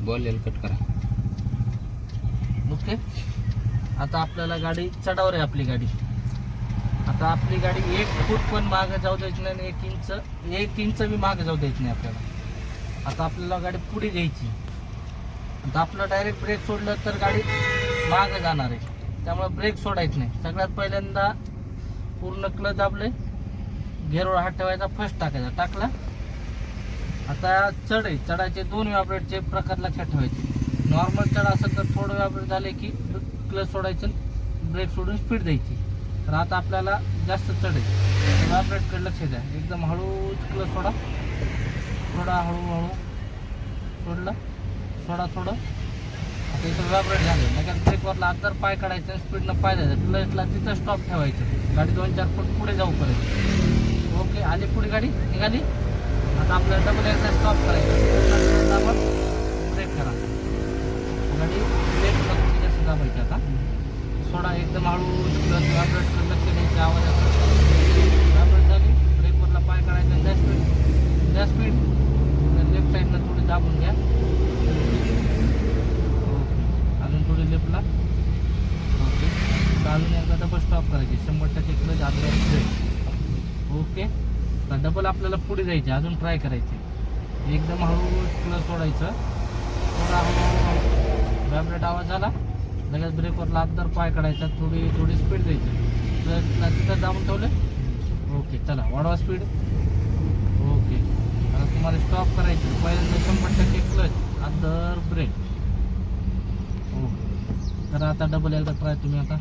Ball cut करा. Okay. आता आपल्याला गाडी चढावर आहे आपली गाडी. आता आपली गाडी 1 फूट पण मागे जाऊ द्यायची नाही आणि 1 इंच बी मागे जाऊ द्यायची नाही आपल्याला. आता आपल्याला गाडी पुढे घ्यायची. आता आपलं डायरेक्ट ब्रेक सोडलं तर गाडी मागे जाणार आहे, त्यामुळे ब्रेक सोडायचं नाही. सगळ्यात पहिल्यांदा पूर्ण क्लच दाबले, गेअरवर हात ठेवायचा, फर्स्ट टाकायचा, टाकला. आता चढ आहे, चढायचे 2 व्हायब्रेटचे प्रकार लक्षात ठेवायचे. नॉर्मल चढ असेल तर थोडं व्हायब्रेट झाले की क्लच सोडायचं, ब्रेक सोडून स्पीड द्यायची. तर आता आपल्याला जास्त चढ आहे, व्हायब्रेटकडे लक्ष द्या. एकदम हळूच क्लच सोडा, थोडा हळूहळू सोडलं, सोडा थोडं. आता इथं व्हायब्रेट झालं, लगेच ब्रेकवरला जर पाय काढायचं, स्पीडनं पाय द्यायचं, क्लचला तिथं स्टॉप ठेवायचं, गाडी 2-4 फूट पुढे जाऊपर्यंत. ओके, आली पुढे गाडी, निघाली. आता आपल्याला डबल एकदा स्टॉप करायचं, आपण ब्रेक करा. गाडी ब्रेकला थोडी जास्त दाबायची. आता सोडा, एकदम हळू, क्लच व्हायब्रेटकडे लक्ष द्यायचं, आवाजात व्हायब्रेट झाली, ब्रेकवरला पाय काढायचा, त्या स्पीड लेफ्ट साईडनं थोडी दाबून घ्या. ओके, अजून थोडी लेफ्टला. ओके, अजून एकदा डबल स्टॉप करायची, 100% क्लच आदर ब्रेक. ओके, तर डबल आपल्याला पुढे जायचे, अजून ट्राय करायचे. एकदम हळू क्लच सोडायचं, थोडा हळू व्हायब्रेट आवाज झाला, लगेच ब्रेकवरला आदर पाय काढायचा, थोडी स्पीड द्यायची, क्लचला तिथं दाबून ठेवलं. ओके, चला वाढवा स्पीड. ओके, आता तुम्हाला स्टॉप करायचं, पहिल्यांदा 100% क्लच आदर ब्रेक. ओके, तर आता डबल एकदा ट्राय तुम्ही आता.